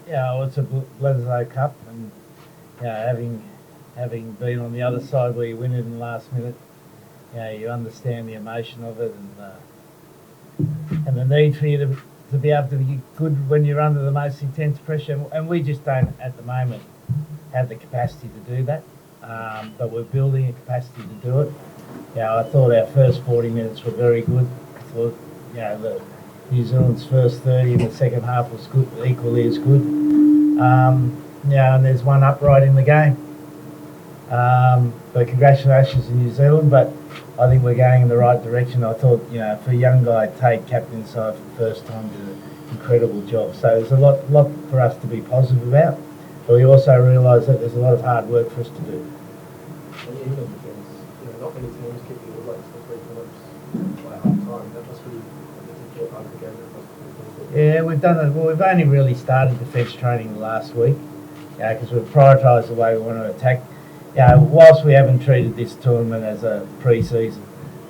Yeah, well, it's a Bledisloe Cup, and having been on the other side where you win it in the last minute, you understand the emotion of it, and the need for you to be able to be good when you're under the most intense pressure. And we just don't, at the moment, have the capacity to do that. But we're building a capacity to do it. I thought our first 40 minutes were very good. I thought, the New Zealand's first 30 in the second half was good, equally as good. And there's one upright in the game. But congratulations to New Zealand, but I think we're going in the right direction. I thought, for a young guy, Tate, captain side for the first time, did an incredible job. So there's a lot for us to be positive about. But we also realise that there's a lot of hard work for us to do. And even in defence, not many teams keep the All Blacks for 3 minutes by half time. That must be a difficult part of the game. Yeah, we've done it. Well, we've only really started defence training last week, because we've prioritised the way we want to attack. Whilst we haven't treated this tournament as a pre-season,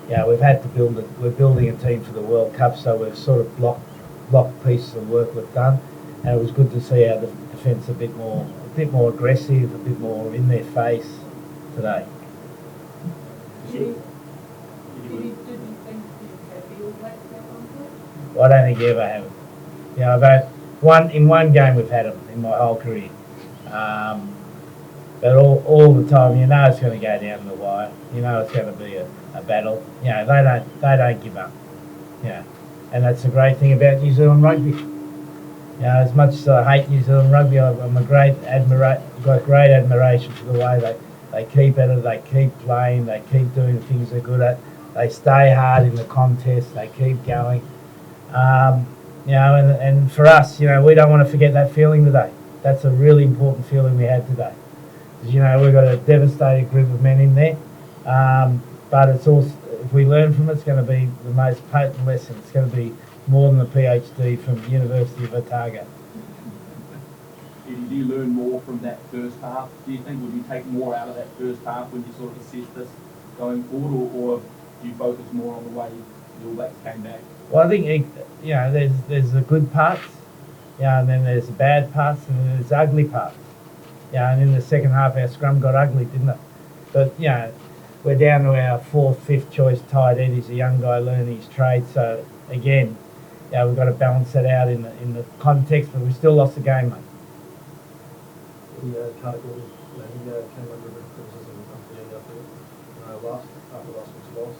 we've had to build it. We're building a team for the World Cup, so we've sort of blocked pieces of work we've done, and it was good to see our defence a bit more aggressive, a bit more in their face today. Did you think you had the All Blacks back on it? Well, I don't think you ever have it. In one game we've had them in my whole career. But all the time, it's going to go down to the wire. It's going to be a battle. They don't give up. And that's the great thing about New Zealand rugby. As much as I hate New Zealand rugby, I've got great admiration for the way they keep at it, they keep playing, they keep doing the things they're good at. They stay hard in the contest, they keep going. And for us, we don't want to forget that feeling today. That's a really important feeling we had today. Because, we've got a devastated group of men in there. But it's also, if we learn from it, it's going to be the most potent lesson. It's going to be more than a PhD from the University of Otago. Do you learn more from that first half? Do you think, would you take more out of that first half when you sort of assess this going forward, or do you focus more on the way the All Blacks came back? Well, I think, there's the good parts, and then there's the bad parts, and then there's the ugly parts. And in the second half, our scrum got ugly, didn't it? But, we're down to our 4th, 5th choice tight end. He's a young guy learning his trade. So, again, we've got to balance that out in the context, but we still lost the game, mate. Carter Gordon, he came under a bit of criticism after the end after last week's loss.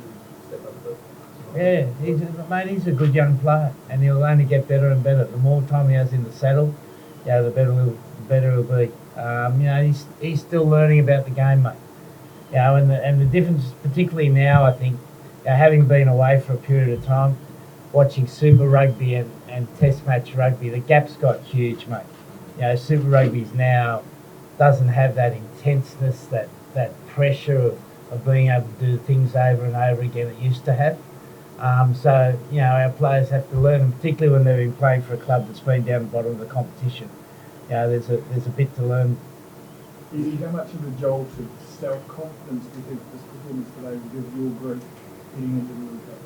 He stepped up a bit. He's a good young player, and he'll only get better and better. The more time he has in the saddle, the better he'll be. He's still learning about the game, mate. And the difference, particularly now, I think, having been away for a period of time, watching Super Rugby and Test match rugby, the gap's got huge, mate. Super Rugby's now doesn't have that intenseness, that pressure of being able to do things over and over again it used to have. So our players have to learn, and particularly when they've been playing for a club that's been down the bottom of the competition. There's a bit to learn. How much of a jolt of self-confidence do you think this performance today will give your group heading into the World Cup?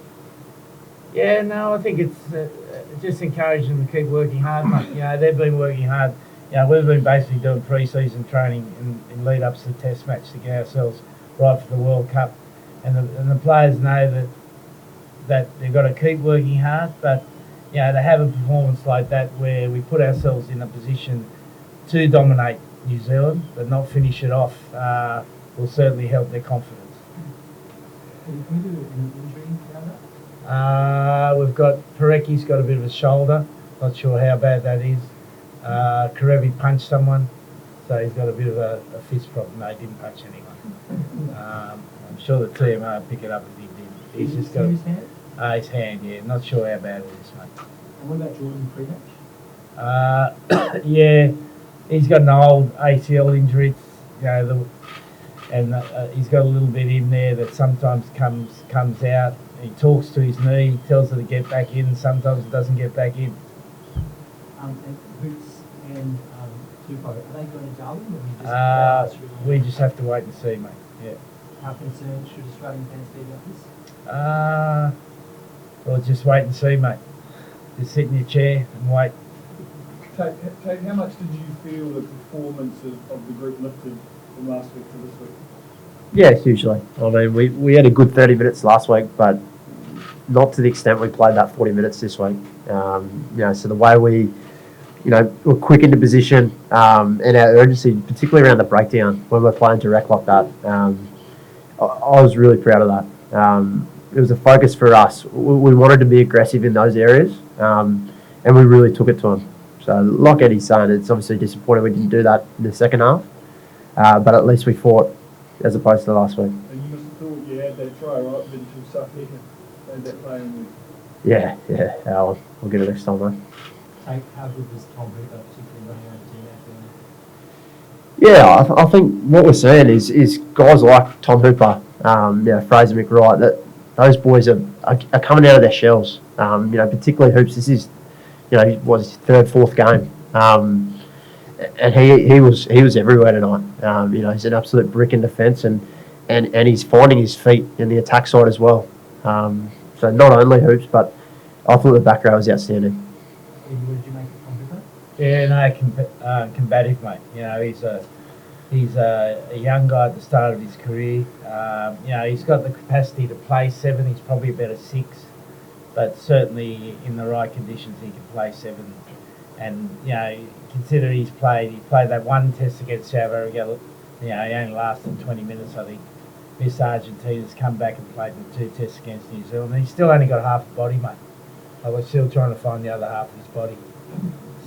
I think it's just encouraging them to keep working hard, mate. They've been working hard. We've been basically doing pre-season training in lead-ups to the Test match to get ourselves right for the World Cup. And the players know that they've got to keep working hard, but to have a performance like that where we put ourselves in a position to dominate New Zealand but not finish it off will certainly help their confidence. Can we do an injury around that? We've got Parecki's got a bit of a shoulder, not sure how bad that is. Karevi punched someone, so he's got a bit of a fist problem. No, he didn't punch anyone. I'm sure the TMO will pick it up if he did. He's just got his hand? His hand, not sure how bad it is, mate. And what about Jordan pre-match? He's got an old ACL injury, and he's got a little bit in there that sometimes comes out. He talks to his knee, tells her to get back in, sometimes it doesn't get back in. And Boots and Tupou, are they going to Darwin? We just have to wait and see, mate. Yeah. How concerned should Australian fans be about this? Well, just wait and see, mate. Just sit in your chair and wait. Kate, how much did you feel the performance of the group lifted from last week to this week? Yeah, hugely. I mean, we had a good 30 minutes last week, but not to the extent we played that 40 minutes this week. So the way we, were quick into position and our urgency, particularly around the breakdown when we're playing direct like that, I was really proud of that. It was a focus for us. We wanted to be aggressive in those areas, and we really took it to them. So, like Eddie's saying, it's obviously disappointing we didn't do that in the second half, but at least we fought as opposed to last week. And you must have thought you had that try, right? But you suck here and that play in Yeah. We'll get it next time, mate. How good was Tom Hooper, particularly running around the team out there? Yeah, I think what we're seeing is guys like Tom Hooper, Fraser McWright, that those boys are coming out of their shells. Particularly Hoops. This is, he was his third, fourth game, and he was everywhere tonight. He's an absolute brick in defence, and he's finding his feet in the attack side as well. So not only Hoops, but I thought the back row was outstanding. What did you make of Tom Hooper? Yeah, no, combative, mate. He's a young guy at the start of his career. He's got the capacity to play 7. He's probably about a 6, but certainly in the right conditions he can play 7. And consider he played that one test against South Africa. He only lasted 20 minutes, I think. Miss Argentina's come back and played the 2 tests against New Zealand. And he's still only got half a body, mate. We're still trying to find the other half of his body.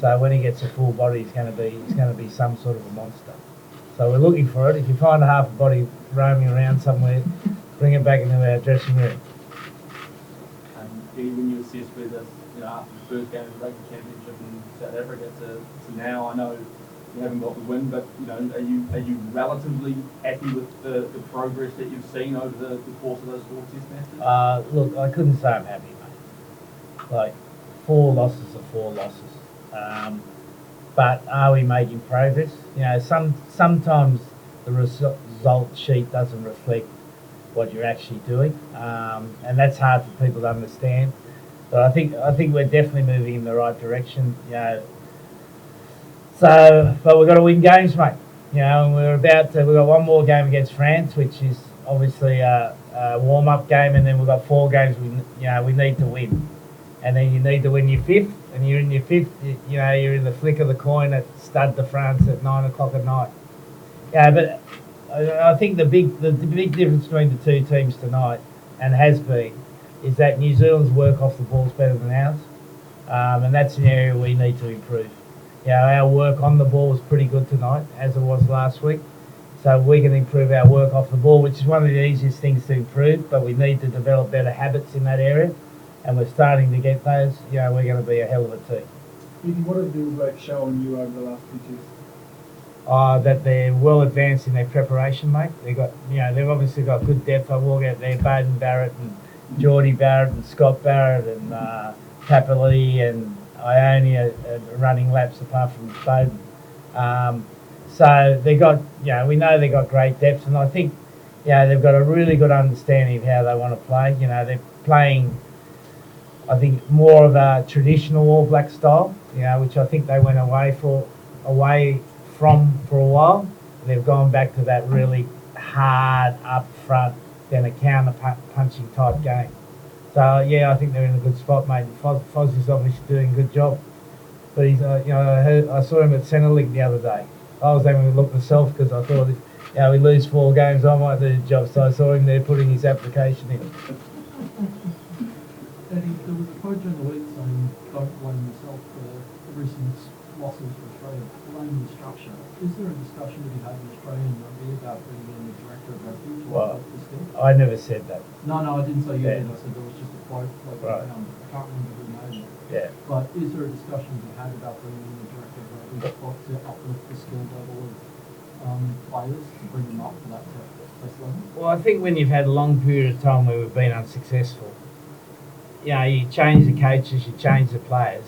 So when he gets a full body, he's going to be some sort of a monster. So we're looking for it. If you find a half a body roaming around somewhere, bring it back into our dressing room. Eddie, when you assess whether, after the first game of the Rugby Championship in South Africa to now, I know you haven't got the win, but are you relatively happy with the progress that you've seen over the course of those 4 test matches? Look, I couldn't say I'm happy, mate. Like, 4 losses are 4 losses. But are we making progress? Sometimes the result sheet doesn't reflect what you're actually doing, and that's hard for people to understand. But I think we're definitely moving in the right direction. But we've got to win games, mate. And we've got one more game against France, which is obviously a warm-up game, and then we've got 4 games we need to win. And then you need to win your 5th, and you're in your 5th, you're in the flick of the coin at Stade de France at 9 o'clock at night. But I think the big difference between the 2 teams tonight, and has been, is that New Zealand's work off the ball is better than ours, and that's an area we need to improve. Our work on the ball was pretty good tonight, as it was last week. So we can improve our work off the ball, which is one of the easiest things to improve, but we need to develop better habits in that area. And we're starting to get those. We're going to be a hell of a team. Eddie, what have the All Blacks shown you over the last 2 tests? That they're well advanced in their preparation, mate. They've obviously got good depth. I walk out there, Baden Barrett and Geordie Barrett and Scott Barrett and Papali and Ione are running laps apart from Baden. So they got, we know they've got great depth, and I think, they've got a really good understanding of how they want to play. They're playing, I think, more of a traditional All Black style, which I think they went away from for a while. They've gone back to that really hard up front, then a counter punching type game. So I think they're in a good spot, mate. Fozzie's obviously doing a good job, but he's I saw him at Centrelink the other day. I was having a look myself because I thought, we lose 4 games, I might do the job. So I saw him there putting his application in. Eddie, there was a quote during the week saying, don't blame yourself for the recent losses for Australia, blame the structure. Is there a discussion to be had in Australian rugby about bringing in the director of rugby to Well, the skill? I never said that. No, I didn't say you Yeah. did. I said there was just a quote Right. around. I can't remember who made it. Yeah. But is there a discussion to be had about bringing in the director of rugby to uplift the skill level of players to bring them up to that test level? Well, I think when you've had a long period of time where we've been unsuccessful, you change the coaches, you change the players.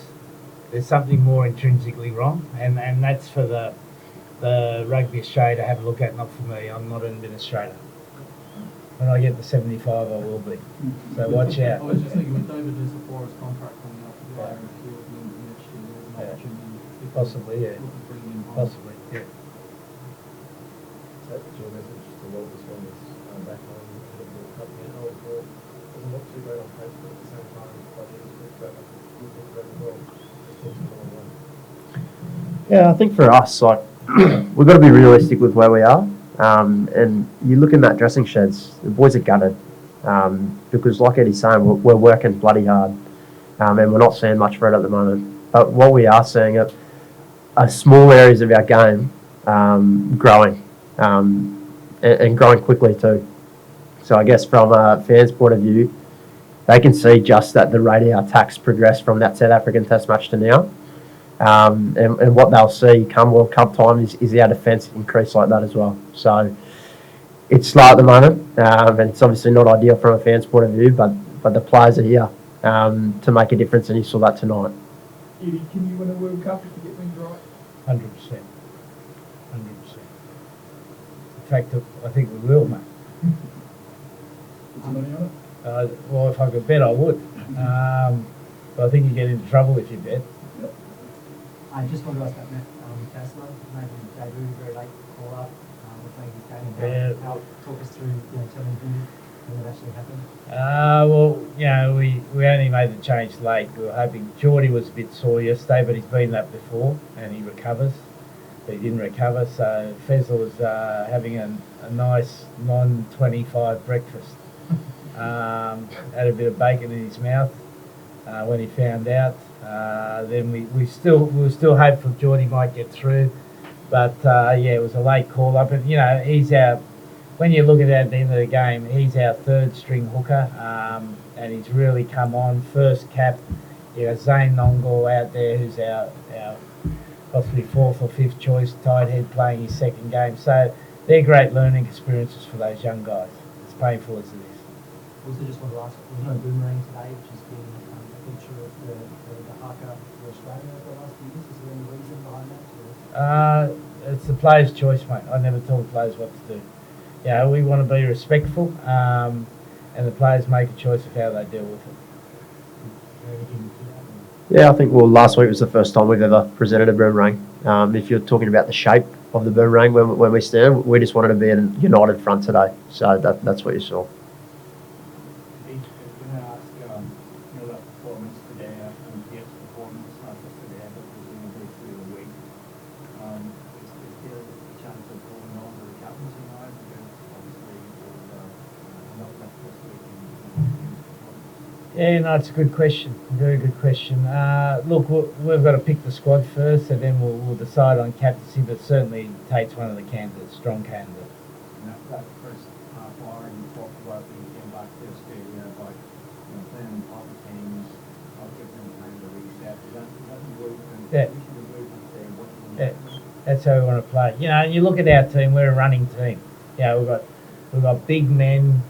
There's something more intrinsically wrong, and that's for the Rugby Australia to have a look at, not for me. I'm not an administrator. When I get to 75, I will be. So watch I out. was just thinking with David Nissapora's contract coming up with the Iron Field at the end of next year, there's an opportunity to Possibly, yeah. Look at bringing him on. Possibly, yeah. So that's your message to Walters when it's back home ahead of the Cup again. Oh, well, doesn't look too great on paper, but at the same time, it's quite easy to good thing for everyone. Just takes a long way. Yeah, I think for us, like, we've got to be realistic with where we are. And you look in that dressing sheds, the boys are gutted. Because like Eddie's saying, we're working bloody hard. And we're not seeing much for it at the moment. But what we are seeing are small areas of our game growing. And growing quickly too. So I guess from a fan's point of view, they can see just that the rate of our attacks progressed from that South African Test match to now. And what they'll see come World Cup time is our defence increase like that as well. So it's slow at the moment, and it's obviously not ideal from a fan's point of view, but the players are here to make a difference, and you saw that tonight. Eddie, can you win a World Cup if you get things right? 100%. 100%. In fact, I think we will, mate. Put some money on it? Well, if I could bet, I would. But I think you get into trouble if you bet. I just wanted to ask about Matt Kessler, maybe debut, very late call up, playing his game. How talk us through, telling him when it actually happened? Well, we only made the change late. We were hoping Geordie was a bit sore yesterday, but he's been that before and he recovers. But he didn't recover, so Fezler was having a nice non-25 breakfast. Had a bit of bacon in his mouth when he found out. Then we were still hopeful Geordie might get through, but it was a late call up, and he's our. When you look at it at the end of the game, he's our third string hooker, and he's really come on. First cap, Zane Nongol out there, who's our possibly fourth or fifth choice tight head playing his second game. So they're great learning experiences for those young guys. As painful as it is. Also, just wanted to ask, there was no boomerang today, which has been a feature of the haka for Australia over the last few years. Is there any reason behind that? It's the player's choice, mate. I never tell the players what to do. We want to be respectful, and the players make a choice of how they deal with it. Yeah, I think last week was the first time we've ever presented a boomerang. If you're talking about the shape of the boomerang when we stand, we just wanted to be a united front today. So that's what you saw. That performance today and Pierce's performance, not just today, but presumably through the week. Is there a chance of going on to the captaincy now? Because obviously not left this week Yeah, no, it's a good question. Very good question. Look, we've got to pick the squad first, and then we'll decide on captaincy. But certainly, Tate's one of the candidates, strong candidate. that first half hour you talked about when you came back to Australia about playing other teams, not giving them time to reset. Is that the blueprint? Yeah. We should be blueprint there. What do you Yeah, want? that's how we want to play. And you look at our team; we're a running team. We've got big men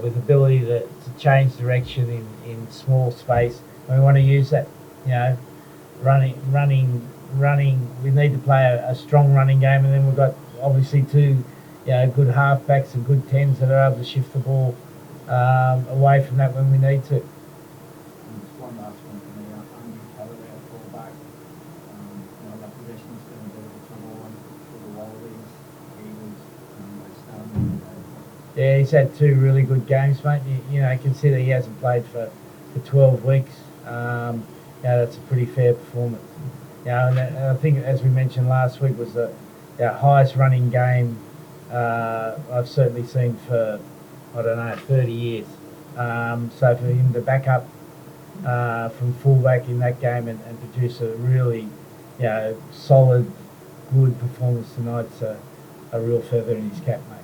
with ability to change direction in small space. And we want to use that. Running. We need to play a strong running game, and then we've got obviously two, good halfbacks and good tens that are able to shift the ball away from that when we need to. And just one last one for me. Andy Callaway at fullback. That position's been a bit of a trouble one for the Wallabies. He was outstanding. Yeah, he's had two really good games, mate. Consider he hasn't played for 12 weeks. That's a pretty fair performance. And I think, as we mentioned last week, was the highest running game I've certainly seen for, 30 years. So for him to back up from fullback in that game and produce a really, solid, good performance tonight's a real feather in his cap, mate.